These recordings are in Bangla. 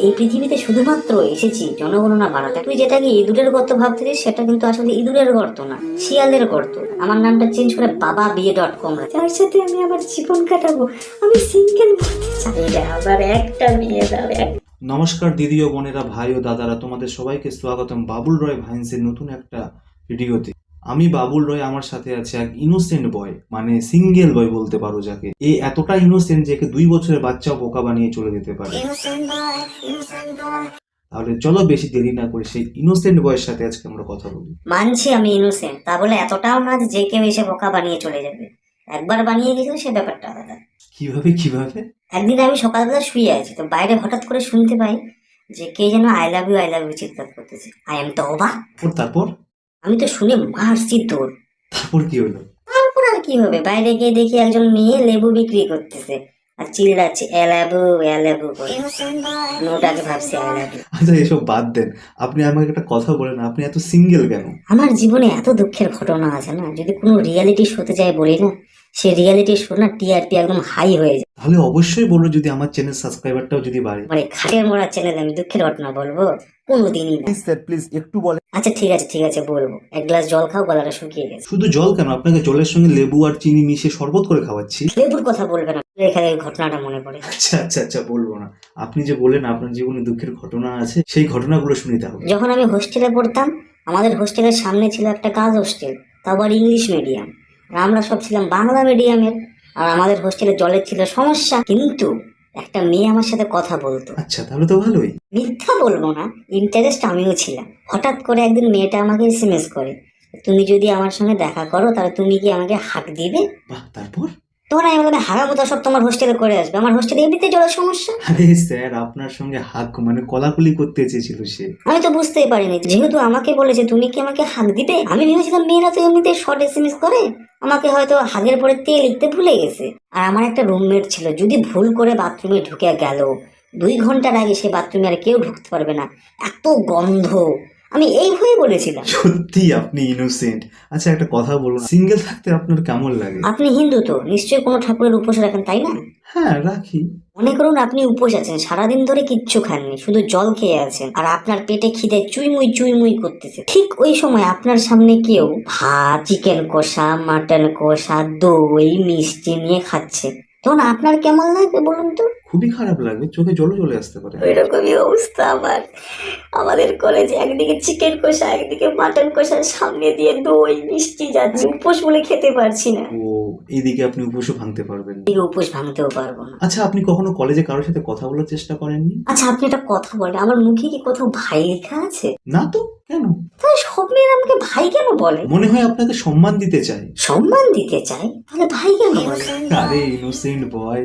এই পৃথিবীতে শুধুমাত্র এসেছি জনগণনা বাড়াতে। তুই যেটাকে ইঁদুরের গর্ত ভাবছিস সেটা কিন্তু আসলে ইঁদুরের গর্ত না, শিয়ালের গর্ত। আমার নামটা চেঞ্জ করে bababiye.com তার সাথে আমি আমার জীবন কাটাবো। আমি সিঙ্গেল বলতে চাই না, আবার একটা মেয়ে দাও। নমস্কার দিদি ও বোনেরা, ভাই ও দাদারা, তোমাদের সবাইকে স্বাগতম বাবুল রয় ভাইন্সের নতুন একটা ভিডিওতে। আমি বাবুল রয়, আমার সাথে আছে এক ইনোসেন্ট বয়, মানে সিঙ্গেল বয় বলতে পারো যাকে। এ এতটা ইনোসেন্ট যে 2 বছরের বাচ্চাও বোকা বানিয়ে চলে যেতে পারে। তাহলে চলো বেশি দেরি না করে সেই ইনোসেন্ট বয়ের সাথে আজকে আমরা কথা বলি। মানছি আমি ইনোসেন্ট, তা বলে এতটাও না যে কেউ এসে বোকা বানিয়ে চলে যাবে। একবার বানিয়ে গেছিল সে ব্যাপারটা আলাদা। কিভাবে? একদিন আমি সকালবেলা শুয়ে আছি, তো বাইরে হঠাৎ করে শুনতে পাই যে কে যেন আই লাভ ইউ চিৎকার করতেছে। আই এম তো অবাক। তারপর আমি তো শুনে মারছি তোর। তারপর কি হলো? তারপর আর কি হবে, বাইরে গিয়ে দেখি একজন মেয়ে লেবু বিক্রি করতেছে আর চিল্লাচ্ছে এলাবু করে। আমি ওটাকে ভাবছি আই লাভ ইউ। আচ্ছা এসব বাদ দেন, আপনি আমাকে একটা কথা বলেন, আপনি এত সিঙ্গেল কেন? আমার জীবনে এত দুঃখের ঘটনা আছে না, যদি কোনো রিয়ালিটি শোতে যাই বলি না, সে রিয়ালিটি শো না টিআরপি একদম হাই হয়ে যায়। তাহলে অবশ্যই বলবো, যদি আমার চ্যানেল সাবস্ক্রাইবারটাও যদি বাড়ে। মানে খাটের মোড়া চ্যানেলে আমি দুঃখের ঘটনা বলবো? কোনোদিনই না। স্যার প্লিজ একটু বলেন। আচ্ছা ঠিক আছে বলবো। এক গ্লাস জল খাও, গলাটা শুকিয়ে গেছে। শুধু জল কেন, আপনাকে জলের সঙ্গে লেবু আর চিনি মিশিয়ে শরবত করে খাওয়াচ্ছি। লেবুর কথা বলবে না, এখানে এই ঘটনাটা মনে পড়ে। আচ্ছা বলবো না। আপনি যে বলেন আপনার জীবনে দুঃখের ঘটনা আছে, সেই ঘটনাগুলো শুনি তাহলে। যখন আমি হোস্টেলে পড়তাম, আমাদের হোস্টেলের সামনে ছিল একটা গার্লস হোস্টেল, তাও আবার ইংলিশ মিডিয়াম। আর আমরা সব ছিলাম বাংলা মিডিয়ামের। আর আমাদের হোস্টেলে জলের ছিল সমস্যা, কিন্তু একটা মেয়ে আমার সাথে কথা বলতো। আচ্ছা তাহলে তো ভালোই। মিথ্যা বলবো না, ইন্টারেস্ট আমিও ছিলাম। হঠাৎ করে একদিন মেয়েটা আমাকে এসএমএস করে, তুমি যদি আমার সঙ্গে দেখা করো তাহলে তুমি কি আমাকে হাক দিবে? বাহ, তারপর? তখন আমি বললাম হাগা মতো সব তোমার হোস্টেলে করে আসবে, আমার হোস্টেলে এমনিতে জলের সমস্যা। আরে স্যার, আপনার সঙ্গে হাক মানে কলাকুলি করতে চেয়েছিল সে। আমি তো বুঝতেই পারিনি, যেহেতু আমাকে বলেছে তুমি কি আমাকে হাক দিবে, আমি ভেবেছিলাম মেয়েরা তো এমনিতে শর্ট এসএমএস করে, আমাকে হয়তো হাগের পরে তে লিখতে ভুলে গেছে। আর আমার একটা রুমমেট ছিল, যদি ভুল করে বাথরুমে ঢুকে গেল, 2 ঘন্টার আগে সে বাথরুমে আর কেউ ঢুকতে পারবে না, এত গন্ধ। আমি এই ভয়ে বলেছিলাম। সত্যি আপনি ইনোসেন্ট। আচ্ছা একটা কথা বলুন, সিঙ্গেল থাকতে আপনার কেমন লাগে? আপনি হিন্দু তো নিশ্চয়ই কোনো ঠাকুরের উপোস রাখেন, তাই না? হ্যাঁ রাখি। মনে করুন আপনি উপোস আছেন, সারাদিন ধরে কিচ্ছু খাননি, শুধু জল খেয়ে আছেন, আর আপনার পেটে খিদে চুইমুই করতেছে। ঠিক ওই সময় আপনার সামনে কেউ ভাত, চিকেন কষা, মাটন কষা, দই, মিষ্টি নিয়ে খাচ্ছে, তখন আপনার কেমন লাগবে বলুন তো? খুবই খারাপ লাগবে, চোখে জলে চলে আসতে পারে। ওইরকমই অবস্থা আমার। আমাদের কলেজে একদিকে চিকেন কষা, একদিকে মাটন কষা, সামনে দিয়ে দই মিষ্টি যাচ্ছে, উপোস বলে খেতে পারছি না। ও, এইদিকে আপনি উপোসও ভাঙতে পারবেন না। উপোস ভাঙতেও পারবো না। আচ্ছা আপনি কখনো কলেজে কারোর সাথে কথা বলার চেষ্টা করেননি? আচ্ছা আপনি একটা কথা বলেন, আমার মুখে কি কোথাও ভাই লেখা আছে? না তো, কেন? তাহলে সব মেয়েরা আমাকে ভাই কেন বলে? মনে হয় আপনাকে সম্মান দিতে চায়। সম্মান দিতে চাই, তাহলে ভাই কেন বলে? আরে ইনোসেন্ট বয়,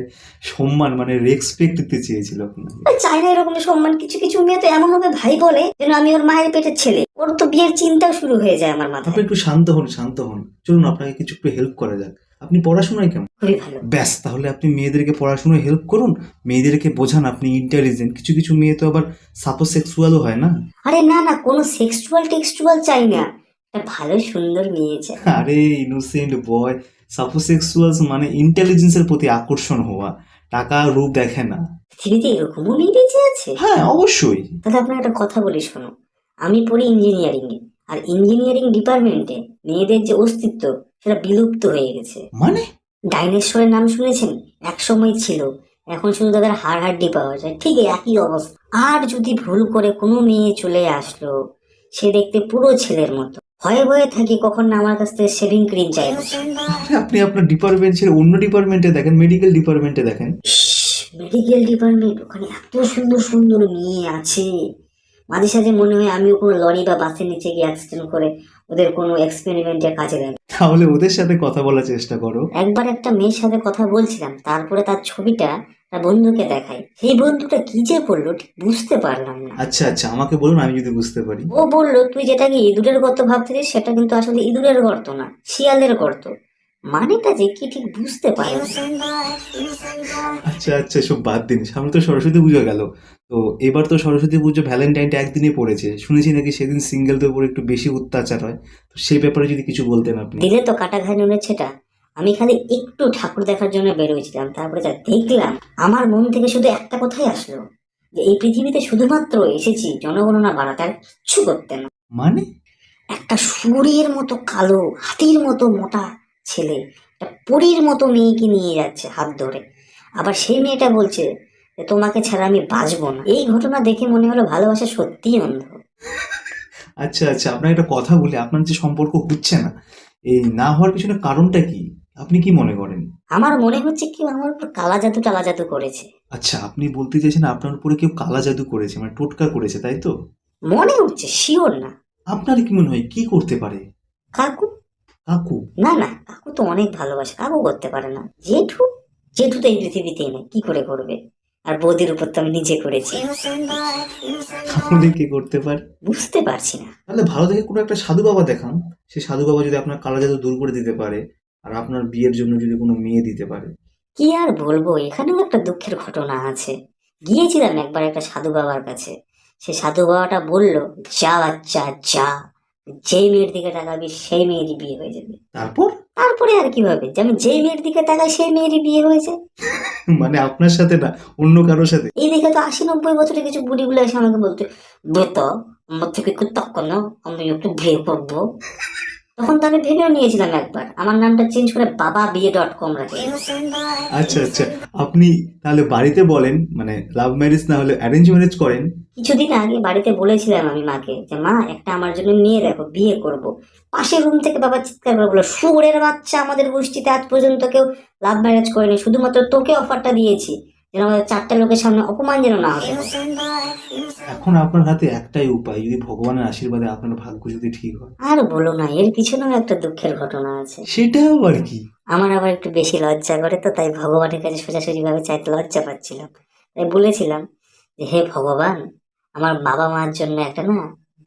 সম্মান মানে রেসপেক্ট দিতে চেয়েছিল আপনাকে। চাই না এরকম সম্মান। কিছু কিছু মেয়ে তো এমন ভাবে ভাই বলে যেন আমি ওর মায়ের পেটের ছেলে। ওর তো বিয়ের চিন্তাও শুরু হয়ে যায় আমার মাথায়। আপনি একটু শান্ত হন। চলুন আপনাকে কিছু একটু হেল্প করা যাক। আপনি পড়াশোনায় কেমন? খুবই ভালো। ব্যাস, তাহলে আপনি মেয়েদেরকে পড়াশোনায় হেল্প করুন, মেয়েদেরকে বোঝান আপনি ইন্টেলিজেন্ট। কিছু মেয়ে তো আবার সাপোসেক্সুয়ালও হয় না। আরে না কোনো সেক্সুয়াল টেক্সচুয়াল চাই না, একটা ভালো সুন্দর মেয়ে চাই। আরে ইনোসেন্ট বয়, সাপোসেক্সুয়ালস মানে ইন্টেলিজেন্সের প্রতি আকর্ষণ হওয়া, টাকা রূপ দেখে না। পৃথিবীতে এরকমও মেয়ে বেঁচে আছে? হ্যাঁ অবশ্যই। তাহলে আপনার একটা কথা বলি শোনো, আমি পড়ি ইঞ্জিনিয়ারিং এ, আর ইঞ্জিনিয়ারিং ডিপার্টমেন্টে মেয়েদের যে অস্তিত্ব সেটা বিলুপ্ত হয়ে গেছে। মানে? ডাইনোসরের নাম শুনেছেন? এক সময় ছিল, এখন শুধু তাদের হাড্ডি পাওয়া যায়। ঠিক একই অবস্থা। আর যদি ভুল করে কোনো মেয়ে চলে আসলো, সে দেখতে পুরো ছেলের মতো, ভয়ে থাকি কখন না আমার কাছ থেকে শেভিং ক্রিম চাইবে। আপনি আপনার ডিপার্টমেন্ট ছেড়ে অন্য ডিপার্টমেন্টে দেখেন, মেডিকেল ডিপার্টমেন্টে দেখেন। মেডিকেল ডিপার্টমেন্ট, ওখানে এত সুন্দর মেয়ে আছে, মাঝে সাঝে মনে হয় আমিও কোনো লরি বা বাসের নিচে গিয়ে অ্যাক্সিডেন্ট করে ওদের কোনো এক্সপেরিমেন্টে কাজে লাগে। তাহলে ওদের সাথে কথা বলার চেষ্টা করো। একবার একটা মেয়ের সাথে কথা বলছিলাম, তারপরে তার ছবিটা তার বন্ধুকে দেখাই। সেই বন্ধুটা কি যে বললো ঠিক বুঝতে পারলাম না। আচ্ছা আমাকে বলুন, আমি যদি বুঝতে পারি। ও বললো তুই যেটাকে ইঁদুরের গর্ত ভাবছিস সেটা কিন্তু আসলে ইঁদুরের গর্ত না, শিয়ালের গর্ত। মানেটা যে কি ঠিক বুঝতে পারলাম না। আচ্ছা সব বাদ দিন, সামনে তো সরস্বতী পুজো গেল। তো এবার তো সরস্বতী পুজো ভ্যালেন্টাইনটা একদিনই পড়েছে, শুনেছি নাকি সেদিন সিঙ্গেলদের উপর একটু বেশি অত্যাচার হয়। তো সেই ব্যাপারে যদি কিছু বলতেন আপনি। দিলে তো কাটা ঘায়ে নুনের ছেটা। আমি খালি একটু ঠাকুর দেখার জন্য বেরোয়েছিলাম, তারপরে যা দেখলাম আমার মন থেকে শুধু একটা কথাই আসলো, যে এই পৃথিবীতে শুধুমাত্র এসেছি জনগণনা বাড়াতে, আর কিচ্ছু করতে না। মানে? একটা শুয়োরের মতো কালো, হাতির মতো মোটা ছেলে একটা পরীর মতো মেয়েকে নিয়ে যাচ্ছে হাত ধরে, আবার সেই মেয়েটা বলছে যে তোমাকে ছাড়া আমি বাঁচবো না। এই ঘটনা দেখে মনে হলো ভালোবাসা সত্যিই অন্ধ। আচ্ছা আচ্ছা, আপনার একটা কথা বলি, আপনার যে সম্পর্ক হচ্ছে না, এই না হওয়ার পিছনে কারণটা কি? আপনি কি মনে করেন? আমার মনে হচ্ছে কেউ আমার উপর কালা জাদু করেছে। আচ্ছা, আপনি বলতে চাইছেন আপনার উপরে কেউ কালা জাদু করেছে, মানে টোটকা করেছে, তাই তো? মনে হচ্ছে, শিওর না। আপনার কি মনে হয় কি করতে পারে? কাকু? কাকু? না না, কাকু তো অনেক ভালোবাসে, কাকু করতে পারে না। জেঠু? জেঠু তো এই পৃথিবীতেই নেই, কি করে করবে? আর বৌদির উপর তো আমি নিজে করেছি। তাহলে কি করতে পারে? বুঝতে পারছি না। তাহলে ভালো থেকে কোনো একটা সাধু বাবা দেখান, সেই সাধু বাবা যদি আপনার কালা জাদু দূর করে দিতে পারে, আর আপনার বিয়ের জন্য যদি কোনো মেয়ে দিতে পারে। কি আর বলবো, এখানেও একটা দুঃখের ঘটনা আছে। গিয়েছিলাম একবার একটা সাধু বাবার কাছে। সে সাধু বাবাটা বলল, যা বাচ্চা যা, যেই মেয়ের দিকে তাকাবি সেই মেয়েরই বিয়ে হয়ে যাবে। তারপর? তারপরে আর কি হবে, যে আমি যেই মেয়ের দিকে তাকাই সেই মেয়েরই বিয়ে হয়েছে। মানে আপনার সাথে না, অন্য কারোর সাথে? এই দেখে তো 80-90 বছরের কিছু বুড়িগুলো এসে আমাকে বলতে, বেতো আমার থেকে একটু তখন আমি একটু বিয়ে করবো। তখন তো আমি ভেবেও নিয়েছিলাম একবার আমার নামটা চেঞ্জ করে bababiye.com রাখি। আচ্ছা আচ্ছা, আপনি তাহলে বাড়িতে বলেন, মানে লাভ ম্যারেজ না হলে অ্যারেঞ্জ ম্যারেজ করেন। কিছুদিন আগে বাড়িতে বলেছিলাম আমি মাকে যে মা একটা আমার জন্য মেয়ে দেখো, বিয়ে করব। পাশের রুম থেকে বাবা চিৎকার করে বললো, শুয়োরের বাচ্চা, আমাদের গোষ্ঠীতে আজ পর্যন্ত কেউ লাভ ম্যারেজ করেনি, শুধুমাত্র তোকে অফারটা দিয়েছি যেন আমাদের 4টা লোকের সামনে অপমান যেন না হতে পারে। এখন আপনার হাতে একটাই উপায়, যদি ভগবানের আশীর্বাদে আপনার ভাগ্য যদি ঠিক হয়। আর বলো না, এর পিছনেও একটা দুঃখের ঘটনা আছে। সেটা আবার কি? আমার আবার একটু বেশি লজ্জা করে, তো তাই ভগবানের কাছে সোজাসুজি ভাবে চাইতে লজ্জা পাচ্ছিলাম। তাই বলেছিলাম যে হে ভগবান, আমার বাবা মার জন্য একটা না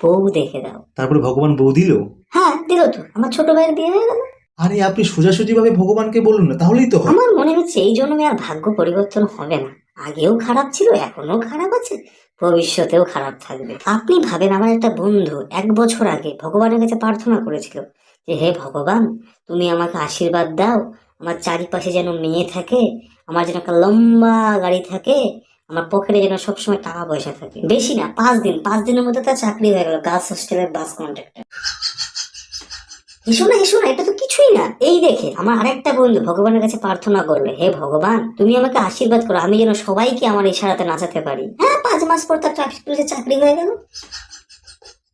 বউ দেখে দাও। তারপরে ভগবান বউ দিল? হ্যাঁ দিল তো, আমার ছোট ভাইয়ের বিয়ে হয়ে গেল। আরে আপনি সোজাসুজি ভাবে ভগবানকে বলুন না, তাহলেই তো হয়। আমার মনে হচ্ছে এই জন্মে আর ভাগ্য পরিবর্তন হবে না। আগেও খারাপ ছিল, এখনো খারাপ আছে, ভবিষ্যতেও খারাপ থাকবে। আপনি ভাবেন, আমার একটা বন্ধু 1 বছর আগে ভগবানের কাছে প্রার্থনা করেছিল যে হে ভগবান, তুমি আমাকে আশীর্বাদ দাও, আমার চারিপাশে যেন মেয়ে থাকে, আমার যেন একটা লম্বা গাড়ি থাকে, আমার পকেটে যেন সবসময় টাকা পয়সা থাকে। বেশি না, 5 দিনের মধ্যে তার চাকরি হয়ে গেল, গার্লস হোস্টেলের বাস কন্ট্রাক্টর। হেসো না, এটা তো কিছুই না। এই দেখে আমার আরেকটা বন্ধু ভগবানের কাছে প্রার্থনা করলে, হে ভগবান, তুমি আমাকে আশীর্বাদ করো, আমি যেন সবাইকে আমার ইশারাতে নাচাতে পারি। হ্যাঁ, 5 মাস পর তার ট্রাফিক পুলিশে চাকরি হয়ে গেল।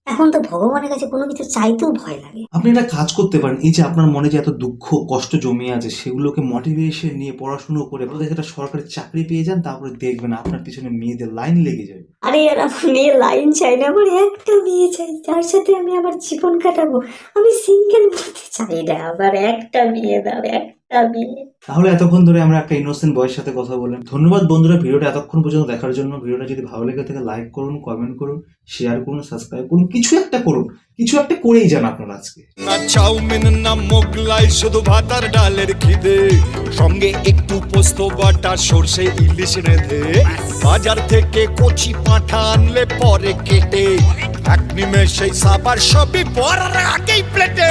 এখন তো ভগবানের কাছে কোনো কিছু চাইতেও ভয় লাগে। আপনি একটা কাজ করতে পারেন, এই যে আপনার মনে যে এত দুঃখ কষ্ট জমে আছে, সেগুলোকে মোটিভেশন নিয়ে পড়াশুনো করে একটা সরকারি চাকরি পেয়ে যান, তারপরে দেখবেন আপনার পিছনে মেয়েদের লাইন লেগে যাবে। আরে আর আমার মেয়ে লাইন চাই না, আমার একটা মেয়ে চাই যার সাথে আমি আমার জীবন কাটাবো। আমি সিঙ্গেল বলতে চাই না, আমার একটা মেয়ে দাও, একটা মেয়ে। তাহলে এতক্ষণ ধরে আমরা একটা ইনোসেন্ট বয়ের সাথে কথা বললাম। ধন্যবাদ বন্ধুরা ভিডিওটা এতক্ষণ পর্যন্ত দেখার জন্য। ভিডিওটা যদি ভালো লেগে থাকে লাইক করুন, কমেন্ট করুন, শেয়ার করুন, সাবস্ক্রাইব করুন, কিছু একটা করুন, কিছু একটা করেই যান আপনারা আজকে। না চাউমিন না মোগলাই, শুধু ভাত আর ডালের খিদে, সঙ্গে একটু পোস্ত বাটা, সর্ষে ইলিশ রেঁধে, বাজার থেকে কচি পাঁঠা আনলে পরে কেটে, এক নিমেষেই সাবার সবই পড়ার আগেই প্লেটে।